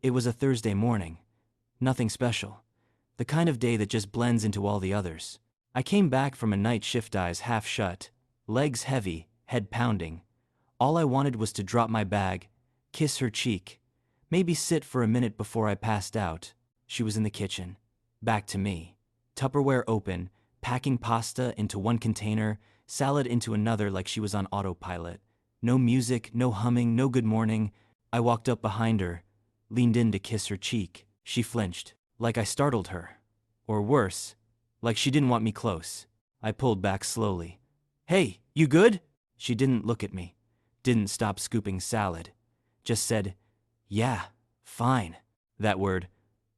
It was a Thursday morning. Nothing special. The kind of day that just blends into all the others. I came back from a night shift, eyes half shut, legs heavy, head pounding. All I wanted was to drop my bag, kiss her cheek, maybe sit for a minute before I passed out. She was in the kitchen. Back to me. Tupperware open, packing pasta into one container, salad into another like she was on autopilot. No music, no humming, no good morning. I walked up behind her, leaned in to kiss her cheek. She flinched, like I startled her. Or worse, like she didn't want me close. I pulled back slowly. "Hey, you good?" She didn't look at me, didn't stop scooping salad, just said, "Yeah, fine." That word,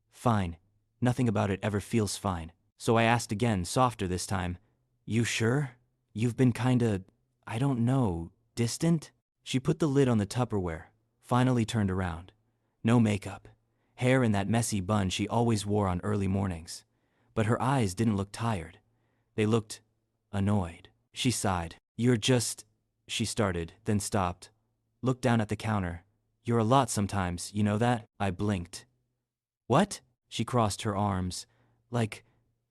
fine, nothing about it ever feels fine. So I asked again, softer this time, "You sure? You've been kinda, I don't know, distant?" She put the lid on the Tupperware, finally turned around. No makeup, hair in that messy bun she always wore on early mornings. But her eyes didn't look tired. They looked annoyed. She sighed. "You're just," she started, then stopped. Looked down at the counter. "You're a lot sometimes, you know that?" I blinked. "What?" She crossed her arms. "Like,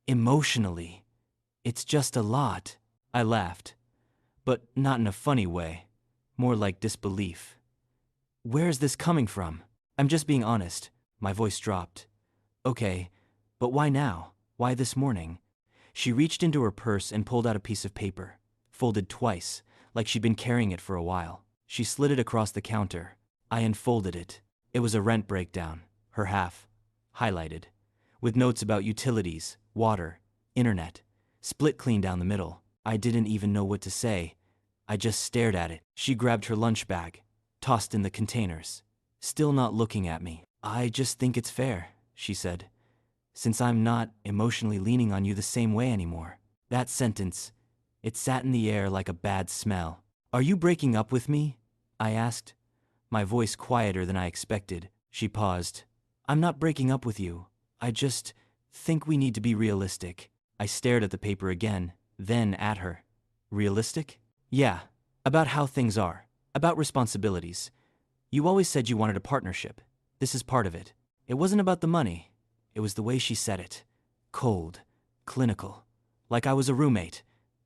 emotionally. It's just a lot." I laughed. But not in a funny way. More like disbelief. "Where's this coming from?" "I'm just being honest." My voice dropped. "Okay, but why now? Why this morning?" She reached into her purse and pulled out a piece of paper, folded twice, like she'd been carrying it for a while. She slid it across the counter. I unfolded it. It was a rent breakdown, her half, highlighted, with notes about utilities, water, internet, split clean down the middle. I didn't even know what to say. I just stared at it. She grabbed her lunch bag, tossed in the containers, still not looking at me. "I just think it's fair," she said, "since I'm not emotionally leaning on you the same way anymore." That sentence, it sat in the air like a bad smell. "Are you breaking up with me?" I asked, my voice quieter than I expected. She paused. "I'm not breaking up with you. I just think we need to be realistic." I stared at the paper again, then at her. "Realistic?" "Yeah, about how things are, about responsibilities. You always said you wanted a partnership. This is part of it." It wasn't about the money. It was the way she said it. Cold, clinical, like I was a roommate,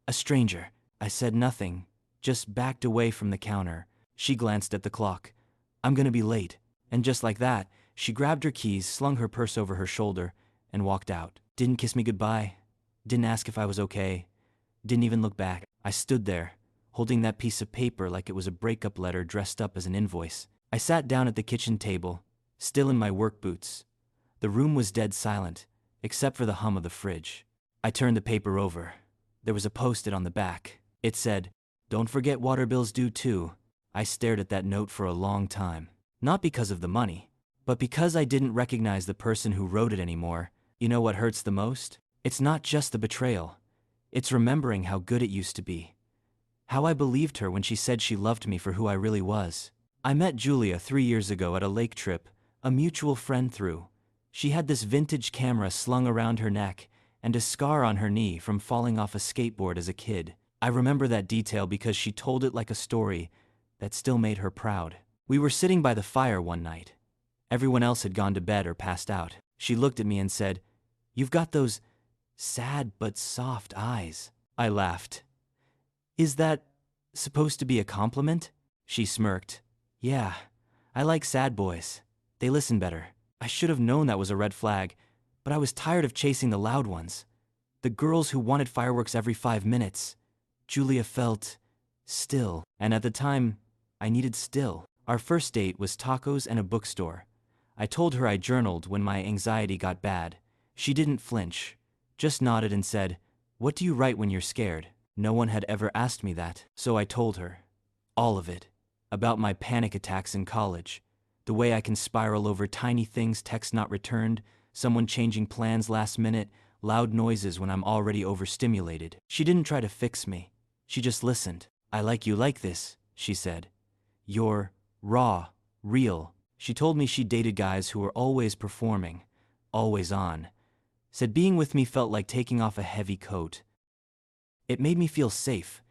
a stranger. I said nothing, just backed away from the counter. She glanced at the clock. "I'm gonna be late." And just like that, she grabbed her keys, slung her purse over her shoulder, and walked out. Didn't kiss me goodbye. Didn't ask if I was okay. Didn't even look back. I stood there, holding that piece of paper like it was a breakup letter dressed up as an invoice. I sat down at the kitchen table, still in my work boots. The room was dead silent, except for the hum of the fridge. I turned the paper over. There was a post-it on the back. It said, "Don't forget water bills due too." I stared at that note for a long time. Not because of the money, but because I didn't recognize the person who wrote it anymore. You know what hurts the most? It's not just the betrayal. It's remembering how good it used to be. How I believed her when she said she loved me for who I really was. I met Julia 3 years ago at a lake trip, a mutual friend threw. She had this vintage camera slung around her neck and a scar on her knee from falling off a skateboard as a kid. I remember that detail because she told it like a story that still made her proud. We were sitting by the fire one night. Everyone else had gone to bed or passed out. She looked at me and said, "You've got those sad but soft eyes." I laughed. "Is that supposed to be a compliment?" She smirked. "Yeah, I like sad boys. They listen better." I should have known that was a red flag, but I was tired of chasing the loud ones. The girls who wanted fireworks every 5 minutes. Julia felt still, and at the time, I needed still. Our first date was tacos and a bookstore. I told her I journaled when my anxiety got bad. She didn't flinch, just nodded and said, "What do you write when you're scared?" No one had ever asked me that, so I told her. All of it. About my panic attacks in college. The way I can spiral over tiny things, text not returned, someone changing plans last minute, loud noises when I'm already overstimulated. She didn't try to fix me. She just listened. "I like you like this," she said. "You're raw, real." She told me she dated guys who were always performing, always on. Said being with me felt like taking off a heavy coat. It made me feel safe,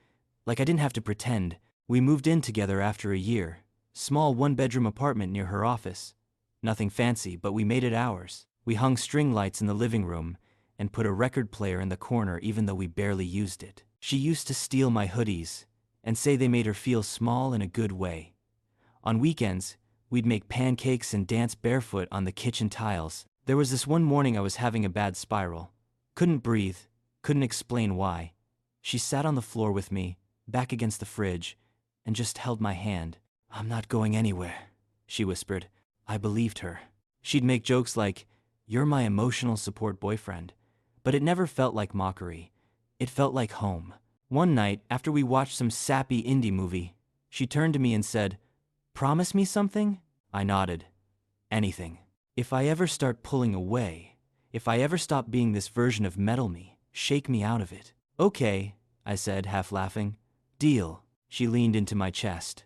like I didn't have to pretend. We moved in together after a year. Small one-bedroom apartment near her office. Nothing fancy, but we made it ours. We hung string lights in the living room and put a record player in the corner even though we barely used it. She used to steal my hoodies and say they made her feel small in a good way. On weekends, we'd make pancakes and dance barefoot on the kitchen tiles. There was this one morning I was having a bad spiral. Couldn't breathe, couldn't explain why. She sat on the floor with me, back against the fridge, and just held my hand. "I'm not going anywhere," she whispered. I believed her. She'd make jokes like, "You're my emotional support boyfriend." But it never felt like mockery. It felt like home. One night, after we watched some sappy indie movie, she turned to me and said, "Promise me something?" I nodded. "Anything. If I ever start pulling away, if I ever stop being this version of metal me, shake me out of it." "Okay," I said, half laughing. "Deal." She leaned into my chest.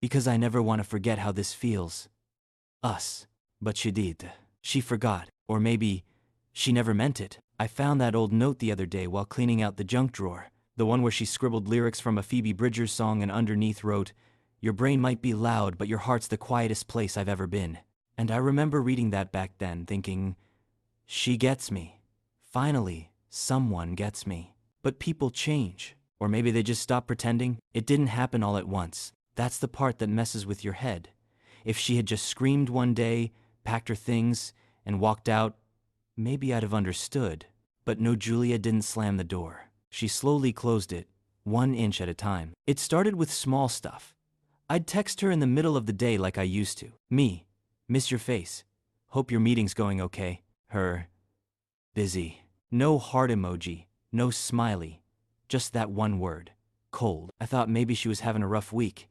"Because I never want to forget how this feels. Us." But she did. She forgot. Or maybe she never meant it. I found that old note the other day while cleaning out the junk drawer. The one where she scribbled lyrics from a Phoebe Bridgers song and underneath wrote, "Your brain might be loud, but your heart's the quietest place I've ever been." And I remember reading that back then, thinking, she gets me. Finally, someone gets me. But people change. Or maybe they just stop pretending. It didn't happen all at once. That's the part that messes with your head. If she had just screamed one day, packed her things, and walked out, maybe I'd have understood. But no, Julia didn't slam the door. She slowly closed it, 1 inch at a time. It started with small stuff. I'd text her in the middle of the day like I used to. "Me, miss your face. Hope your meeting's going okay." Her, "busy." No heart emoji, no smiley. Just that one word. Cold. I thought maybe she was having a rough week.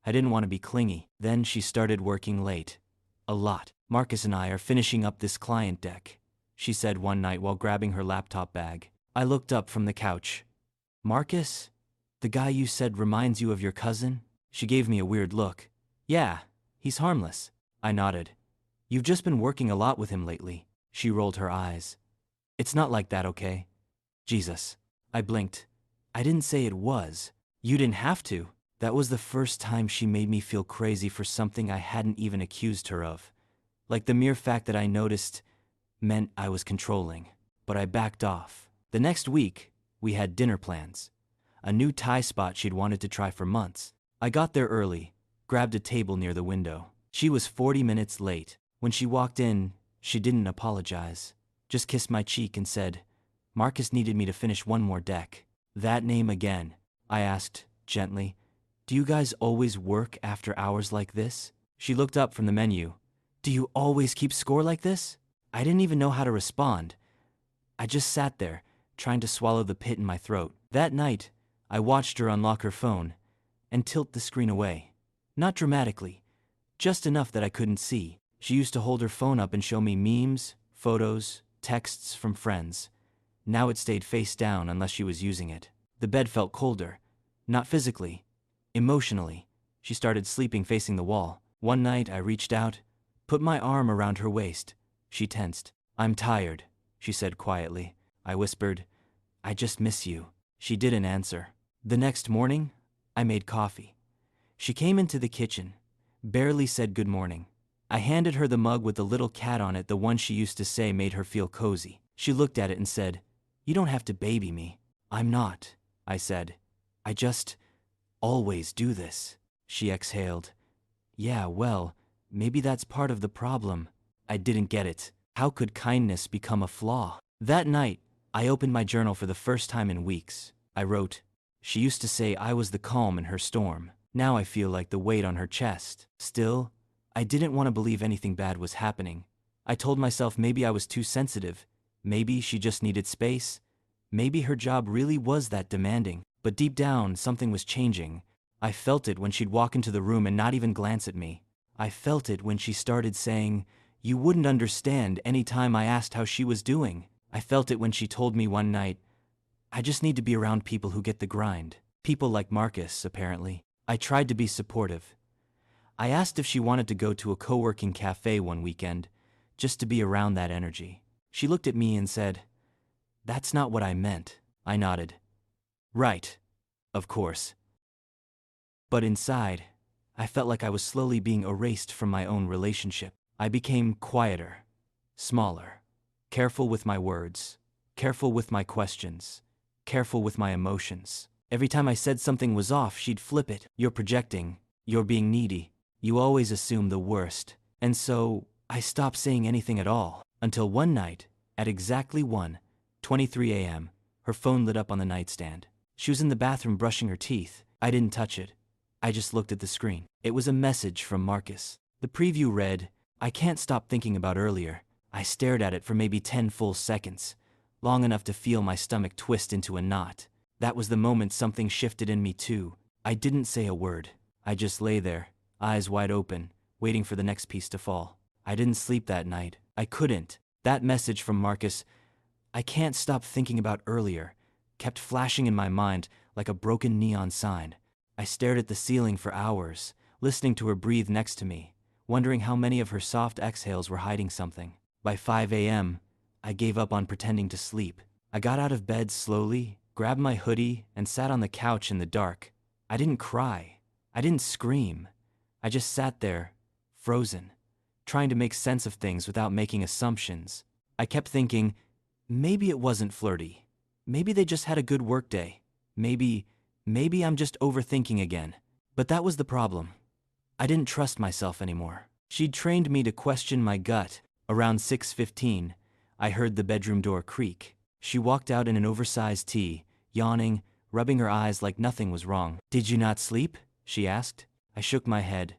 I didn't want to be clingy. Then she started working late. A lot. "Marcus and I are finishing up this client deck," she said one night while grabbing her laptop bag. I looked up from the couch. "Marcus? The guy you said reminds you of your cousin?" She gave me a weird look. "Yeah, he's harmless." I nodded. "You've just been working a lot with him lately." She rolled her eyes. "It's not like that, okay?" "Jesus." I blinked. "I didn't say it was. You didn't have to." That was the first time she made me feel crazy for something I hadn't even accused her of. Like the mere fact that I noticed meant I was controlling. But I backed off. The next week, we had dinner plans. A new Thai spot she'd wanted to try for months. I got there early, grabbed a table near the window. She was 40 minutes late. When she walked in, she didn't apologize. Just kissed my cheek and said, "Marcus needed me to finish one more deck." "That name again?" I asked, gently. "Do you guys always work after hours like this?" She looked up from the menu. "Do you always keep score like this?" I didn't even know how to respond. I just sat there, trying to swallow the pit in my throat. That night, I watched her unlock her phone and tilt the screen away. Not dramatically, just enough that I couldn't see. She used to hold her phone up and show me memes, photos, texts from friends. Now it stayed face down unless she was using it. The bed felt colder. Not physically, emotionally. She started sleeping facing the wall. One night I reached out, put my arm around her waist. She tensed. "I'm tired," she said quietly. I whispered, "I just miss you." She didn't answer. The next morning, I made coffee. She came into the kitchen, barely said good morning. I handed her the mug with the little cat on it, the one she used to say made her feel cozy. She looked at it and said, "You don't have to baby me." "I'm not," I said. "I just always do this." She exhaled. "Yeah, well, maybe that's part of the problem." I didn't get it. How could kindness become a flaw? That night, I opened my journal for the first time in weeks. I wrote, "She used to say I was the calm in her storm. Now I feel like the weight on her chest." Still, I didn't want to believe anything bad was happening. I told myself maybe I was too sensitive. Maybe she just needed space. Maybe her job really was that demanding. But deep down, something was changing. I felt it when she'd walk into the room and not even glance at me. I felt it when she started saying, "You wouldn't understand," any time I asked how she was doing. I felt it when she told me one night, "I just need to be around people who get the grind." People like Marcus, apparently. I tried to be supportive. I asked if she wanted to go to a co-working cafe one weekend, just to be around that energy. She looked at me and said, "That's not what I meant." I nodded. "Right, of course." But inside, I felt like I was slowly being erased from my own relationship. I became quieter, smaller, careful with my words, careful with my questions, careful with my emotions. Every time I said something was off, she'd flip it. "You're projecting. You're being needy. You always assume the worst." And so, I stopped saying anything at all, until one night, at exactly 1:23 a.m., her phone lit up on the nightstand. She was in the bathroom brushing her teeth. I didn't touch it. I just looked at the screen. It was a message from Marcus. The preview read, "I can't stop thinking about earlier." I stared at it for maybe 10 full seconds, long enough to feel my stomach twist into a knot. That was the moment something shifted in me too. I didn't say a word. I just lay there, eyes wide open, waiting for the next piece to fall. I didn't sleep that night. I couldn't. That message from Marcus, "I can't stop thinking about earlier," kept flashing in my mind like a broken neon sign. I stared at the ceiling for hours, listening to her breathe next to me, wondering how many of her soft exhales were hiding something. By 5 a.m., I gave up on pretending to sleep. I got out of bed slowly, grabbed my hoodie, and sat on the couch in the dark. I didn't cry. I didn't scream. I just sat there, frozen, trying to make sense of things without making assumptions. I kept thinking, maybe it wasn't flirty. Maybe they just had a good work day. Maybe I'm just overthinking again. But that was the problem. I didn't trust myself anymore. She'd trained me to question my gut. Around 6:15, I heard the bedroom door creak. She walked out in an oversized tee, yawning, rubbing her eyes like nothing was wrong. "Did you not sleep?" she asked. I shook my head.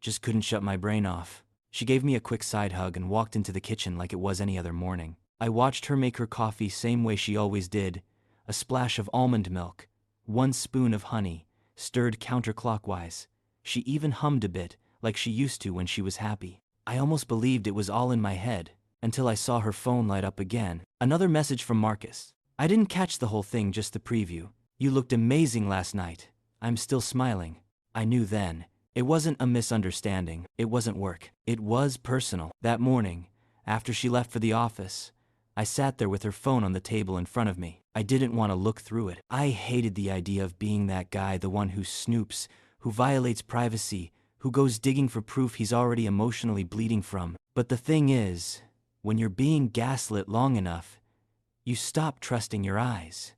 Just couldn't shut my brain off. She gave me a quick side hug and walked into the kitchen like it was any other morning. I watched her make her coffee same way she always did, a splash of almond milk, 1 spoon of honey, stirred counterclockwise. She even hummed a bit, like she used to when she was happy. I almost believed it was all in my head, until I saw her phone light up again. Another message from Marcus. "I didn't catch the whole thing, just the preview. You looked amazing last night." I'm still smiling. I knew then. It wasn't a misunderstanding. It wasn't work. It was personal. That morning, after she left for the office, I sat there with her phone on the table in front of me. I didn't want to look through it. I hated the idea of being that guy, the one who snoops, who violates privacy, who goes digging for proof he's already emotionally bleeding from. But the thing is, when you're being gaslit long enough, you stop trusting your eyes.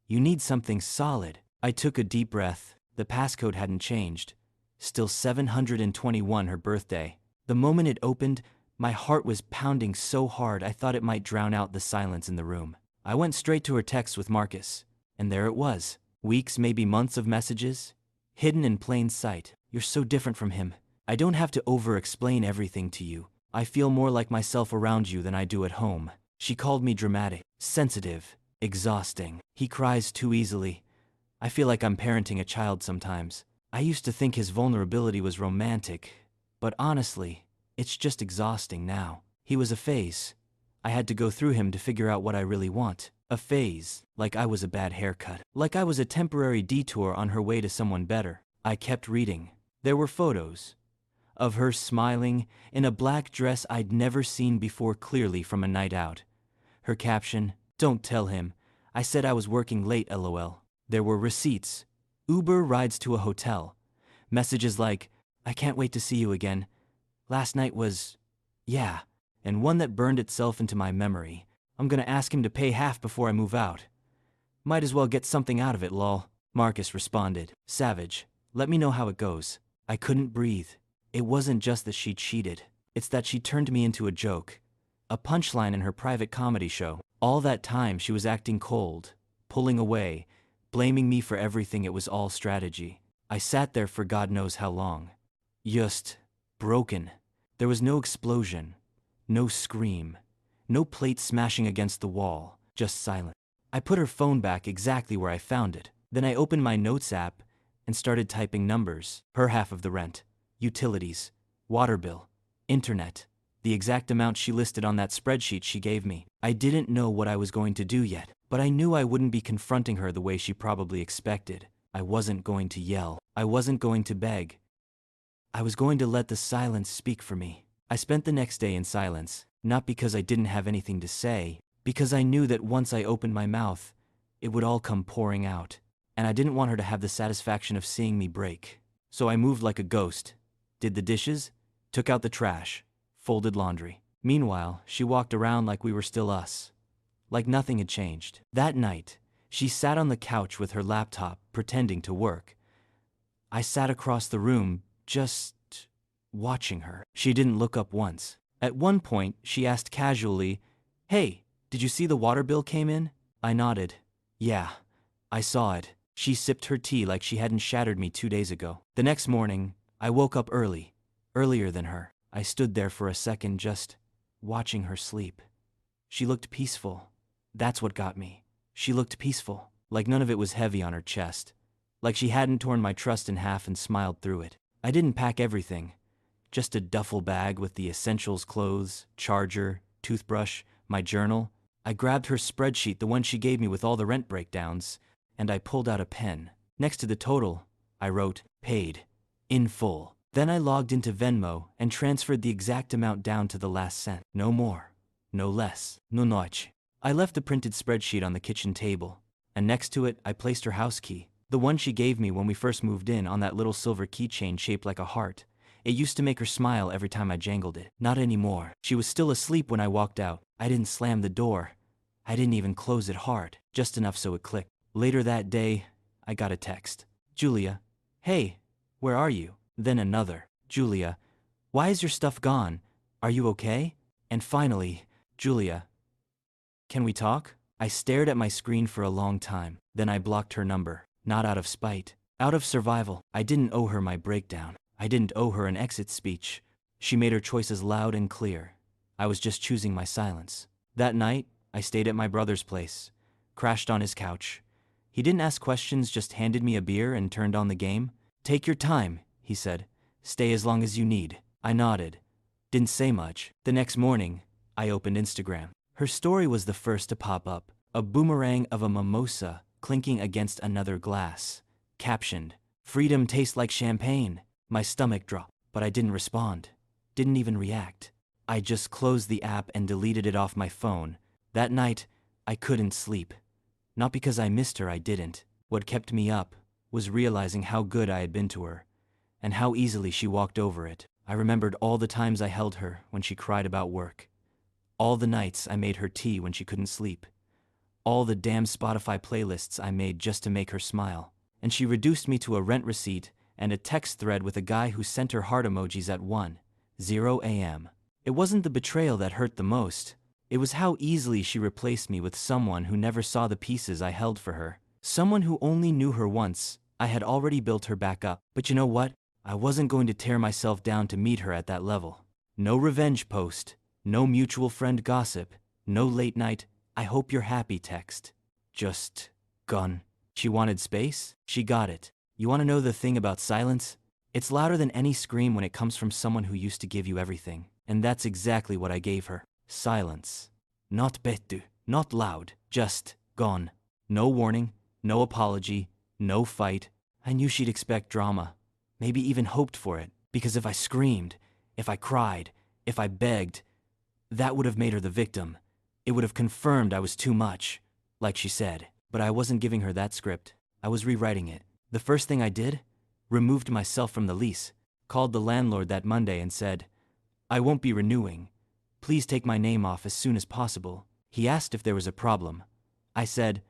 You need something solid. I took a deep breath. The passcode hadn't changed. Still 721 her birthday. The moment it opened, my heart was pounding so hard I thought it might drown out the silence in the room. I went straight to her text with Marcus, and there it was. Weeks, maybe months of messages, hidden in plain sight. "You're so different from him. I don't have to over-explain everything to you. I feel more like myself around you than I do at home." She called me dramatic, sensitive, exhausting. "He cries too easily. I feel like I'm parenting a child sometimes. I used to think his vulnerability was romantic, but honestly, it's just exhausting now. He was a phase. I had to go through him to figure out what I really want. A phase, like I was a bad haircut. Like I was a temporary detour on her way to someone better." I kept reading. There were photos of her smiling in a black dress I'd never seen before, clearly from a night out. Her caption, "Don't tell him. I said I was working late, lol." There were receipts, Uber rides to a hotel, messages like, "I can't wait to see you again. Last night was, yeah," and one that burned itself into my memory. "I'm gonna ask him to pay half before I move out. Might as well get something out of it, lol." Marcus responded, "Savage. Let me know how it goes." I couldn't breathe. It wasn't just that she cheated. It's that she turned me into a joke, a punchline in her private comedy show. All that time she was acting cold, pulling away, blaming me for everything. It was all strategy. I sat there for God knows how long. Just broken. There was no explosion, no scream, no plate smashing against the wall, just silence. I put her phone back exactly where I found it. Then I opened my notes app and started typing numbers. Her half of the rent, utilities, water bill, internet, the exact amount she listed on that spreadsheet she gave me. I didn't know what I was going to do yet, but I knew I wouldn't be confronting her the way she probably expected. I wasn't going to yell. I wasn't going to beg. I was going to let the silence speak for me. I spent the next day in silence, not because I didn't have anything to say, because I knew that once I opened my mouth, it would all come pouring out. And I didn't want her to have the satisfaction of seeing me break. So I moved like a ghost, did the dishes, took out the trash, folded laundry. Meanwhile, she walked around like we were still us. Like nothing had changed. That night, she sat on the couch with her laptop, pretending to work. I sat across the room, just watching her. She didn't look up once. At one point, she asked casually, "Hey, did you see the water bill came in?" I nodded. "Yeah, I saw it." She sipped her tea like she hadn't shattered me 2 days ago. The next morning, I woke up early, earlier than her. I stood there for a second just watching her sleep. She looked peaceful. That's what got me. She looked peaceful, like none of it was heavy on her chest, like she hadn't torn my trust in half and smiled through it. I didn't pack everything. Just a duffel bag with the essentials: clothes, charger, toothbrush, my journal. I grabbed her spreadsheet, the one she gave me with all the rent breakdowns, and I pulled out a pen. Next to the total, I wrote, "Paid. In full." Then I logged into Venmo and transferred the exact amount down to the last cent. No more. No less. No noche. I left the printed spreadsheet on the kitchen table, and next to it I placed her house key, the one she gave me when we first moved in, on that little silver keychain shaped like a heart. It used to make her smile every time I jangled it. Not anymore. She was still asleep when I walked out. I didn't slam the door. I didn't even close it hard, just enough so it clicked. Later that day, I got a text. "Julia, hey, where are you?" Then another. "Julia, why is your stuff gone? Are you okay?" And finally, "Julia, can we talk?" I stared at my screen for a long time. Then I blocked her number. Not out of spite. Out of survival. I didn't owe her my breakdown. I didn't owe her an exit speech. She made her choices loud and clear. I was just choosing my silence. That night, I stayed at my brother's place, crashed on his couch. He didn't ask questions, just handed me a beer and turned on the game. "Take your time," he said. "Stay as long as you need." I nodded. Didn't say much. The next morning, I opened Instagram. Her story was the first to pop up. A boomerang of a mimosa clinking against another glass. Captioned, "Freedom tastes like champagne." My stomach dropped, but I didn't respond. Didn't even react. I just closed the app and deleted it off my phone. That night, I couldn't sleep. Not because I missed her, I didn't. What kept me up was realizing how good I had been to her, and how easily she walked over it. I remembered all the times I held her when she cried about work. All the nights I made her tea when she couldn't sleep. All the damn Spotify playlists I made just to make her smile. And she reduced me to a rent receipt and a text thread with a guy who sent her heart emojis at 1:00 a.m. It wasn't the betrayal that hurt the most. It was how easily she replaced me with someone who never saw the pieces I held for her. Someone who only knew her once. I had already built her back up. But you know what? I wasn't going to tear myself down to meet her at that level. No revenge post. No mutual friend gossip. No late night, "I hope you're happy" text. Just gone. She wanted space? She got it. You want to know the thing about silence? It's louder than any scream when it comes from someone who used to give you everything. And that's exactly what I gave her. Silence. Not betu, not loud, just gone. No warning, no apology, no fight. I knew she'd expect drama, maybe even hoped for it, because if I screamed, if I cried, if I begged, that would have made her the victim. It would have confirmed I was too much, like she said. But I wasn't giving her that script. I was rewriting it. The first thing I did? Removed myself from the lease, called the landlord that Monday and said, "I won't be renewing. Please take my name off as soon as possible." He asked if there was a problem. I said,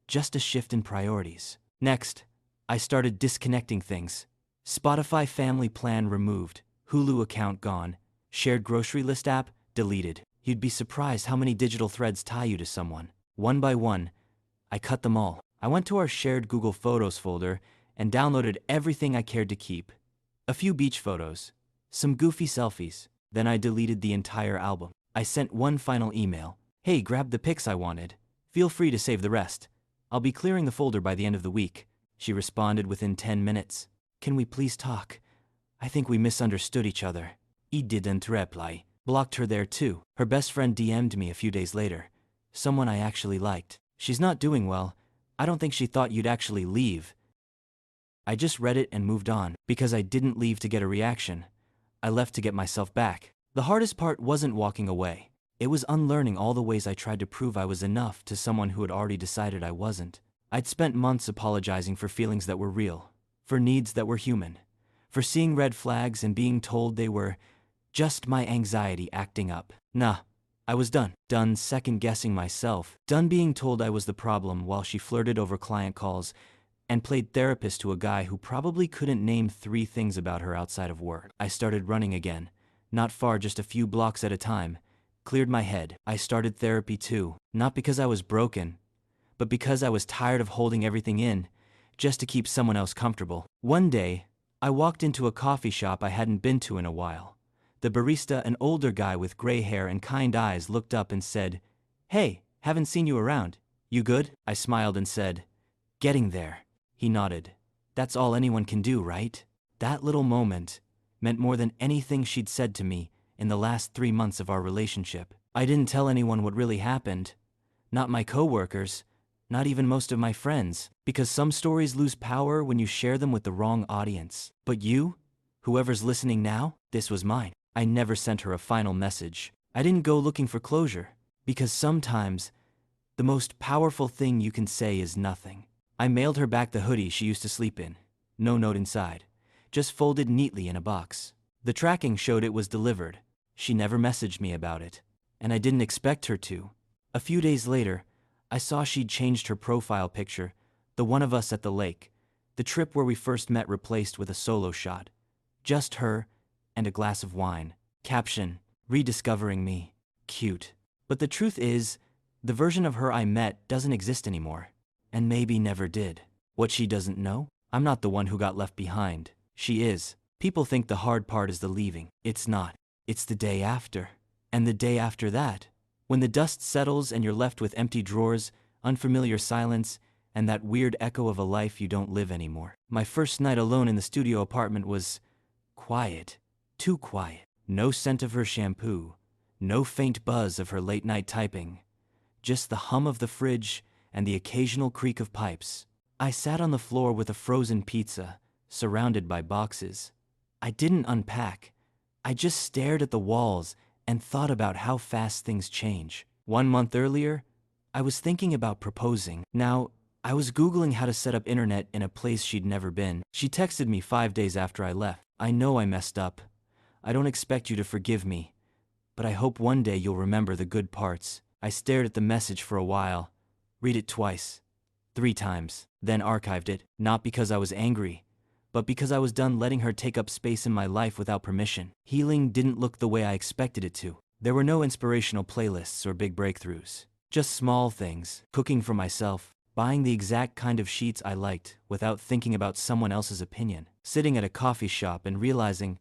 "Just a shift in priorities." Next, I started disconnecting things. Spotify family plan removed, Hulu account gone, shared grocery list app deleted. You'd be surprised how many digital threads tie you to someone. One by one, I cut them all. I went to our shared Google Photos folder and downloaded everything I cared to keep. A few beach photos, some goofy selfies. Then I deleted the entire album. I sent one final email. "Hey, grab the pics I wanted. Feel free to save the rest. I'll be clearing the folder by the end of the week." She responded within 10 minutes. "Can we please talk? I think we misunderstood each other." He didn't reply. Blocked her there too. Her best friend DM'd me a few days later. Someone I actually liked. "She's not doing well. I don't think she thought you'd actually leave." I just read it and moved on, because I didn't leave to get a reaction. I left to get myself back. The hardest part wasn't walking away. It was unlearning all the ways I tried to prove I was enough to someone who had already decided I wasn't. I'd spent months apologizing for feelings that were real, for needs that were human, for seeing red flags and being told they were Just my anxiety acting up. Nah, I was done. Done second-guessing myself. Done being told I was the problem while she flirted over client calls and played therapist to a guy who probably couldn't name 3 things about her outside of work. I started running again. Not far, just a few blocks at a time. Cleared my head. I started therapy too. Not because I was broken, but because I was tired of holding everything in, just to keep someone else comfortable. One day, I walked into a coffee shop I hadn't been to in a while. The barista, an older guy with gray hair and kind eyes, looked up and said, "Hey, haven't seen you around. You good?" I smiled and said, "Getting there." He nodded. "That's all anyone can do, right?" That little moment meant more than anything she'd said to me in the last 3 months of our relationship. I didn't tell anyone what really happened. Not my coworkers, not even most of my friends, because some stories lose power when you share them with the wrong audience. But you, whoever's listening now, this was mine. I never sent her a final message. I didn't go looking for closure, because sometimes the most powerful thing you can say is nothing. I mailed her back the hoodie she used to sleep in. No note inside, just folded neatly in a box. The tracking showed it was delivered. She never messaged me about it, and I didn't expect her to. A few days later, I saw she'd changed her profile picture, the one of us at the lake, the trip where we first met replaced with a solo shot. Just her and a glass of wine. Caption, "Rediscovering me." Cute. But the truth is, the version of her I met doesn't exist anymore. And maybe never did. What she doesn't know? I'm not the one who got left behind. She is. People think the hard part is the leaving. It's not. It's the day after. And the day after that. When the dust settles and you're left with empty drawers, unfamiliar silence, and that weird echo of a life you don't live anymore. My first night alone in the studio apartment was quiet. Too quiet. No scent of her shampoo. No faint buzz of her late-night typing. Just the hum of the fridge and the occasional creak of pipes. I sat on the floor with a frozen pizza, surrounded by boxes. I didn't unpack. I just stared at the walls and thought about how fast things change. 1 month earlier, I was thinking about proposing. Now, I was Googling how to set up internet in a place she'd never been. She texted me 5 days after I left. "I know I messed up. I don't expect you to forgive me, but I hope one day you'll remember the good parts." I stared at the message for a while, read it twice, 3 times, then archived it, not because I was angry, but because I was done letting her take up space in my life without permission. Healing didn't look the way I expected it to. There were no inspirational playlists or big breakthroughs. Just small things, cooking for myself, buying the exact kind of sheets I liked without thinking about someone else's opinion, sitting at a coffee shop and realizing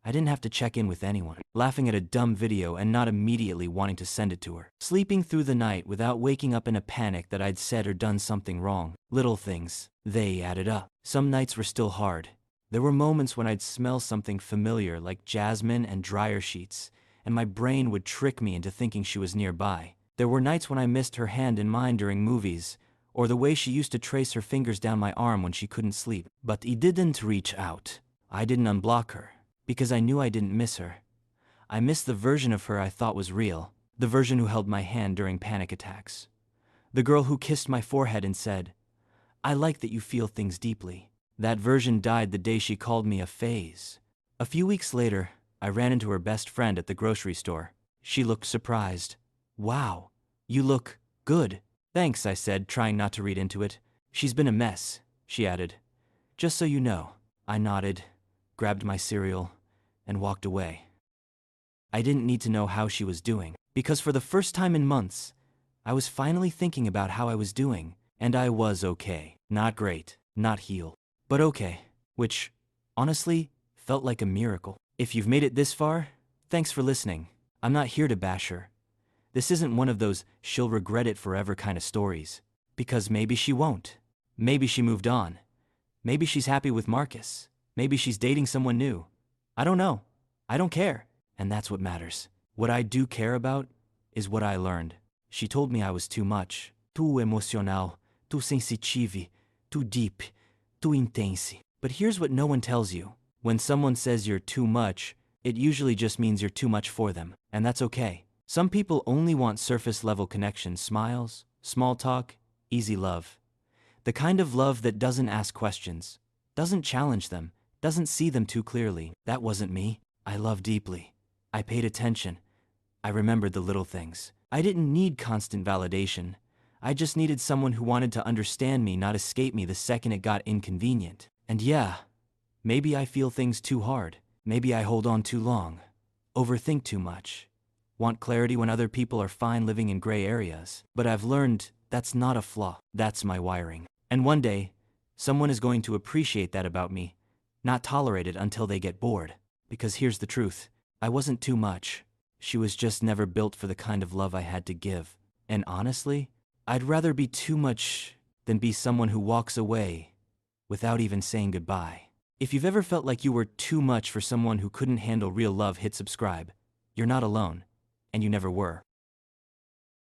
I didn't have to check in with anyone, laughing at a dumb video and not immediately wanting to send it to her, sleeping through the night without waking up in a panic that I'd said or done something wrong. Little things, they added up. Some nights were still hard. There were moments when I'd smell something familiar like jasmine and dryer sheets, and my brain would trick me into thinking she was nearby. There were nights when I missed her hand in mine during movies, or the way she used to trace her fingers down my arm when she couldn't sleep. But I didn't reach out. I didn't unblock her. Because I knew I didn't miss her. I missed the version of her I thought was real, the version who held my hand during panic attacks. The girl who kissed my forehead and said, "I like that you feel things deeply." That version died the day she called me a phase. A few weeks later, I ran into her best friend at the grocery store. She looked surprised. "Wow, you look good." "Thanks," I said, trying not to read into it. "She's been a mess," she added. "Just so you know." I nodded, grabbed my cereal, and walked away. I didn't need to know how she was doing, because for the first time in months, I was finally thinking about how I was doing, and I was okay. Not great, not healed, but okay, which, honestly, felt like a miracle. If you've made it this far, thanks for listening. I'm not here to bash her. This isn't one of those "she'll regret it forever" kind of stories, because maybe she won't. Maybe she moved on. Maybe she's happy with Marcus. Maybe she's dating someone new. I don't know. I don't care. And that's what matters. What I do care about is what I learned. She told me I was too much. Too emocional, too sensitive, too deep, too intense. But here's what no one tells you. When someone says you're too much, it usually just means you're too much for them. And that's okay. Some people only want surface-level connection, smiles, small talk, easy love. The kind of love that doesn't ask questions, doesn't challenge them, doesn't see them too clearly. That wasn't me. I love deeply. I paid attention. I remembered the little things. I didn't need constant validation. I just needed someone who wanted to understand me, not escape me the second it got inconvenient. And yeah, maybe I feel things too hard. Maybe I hold on too long. Overthink too much. Want clarity when other people are fine living in gray areas. But I've learned that's not a flaw. That's my wiring. And one day, someone is going to appreciate that about me, not tolerate it until they get bored. Because here's the truth. I wasn't too much. She was just never built for the kind of love I had to give. And honestly, I'd rather be too much than be someone who walks away without even saying goodbye. If you've ever felt like you were too much for someone who couldn't handle real love, hit subscribe. You're not alone, and you never were.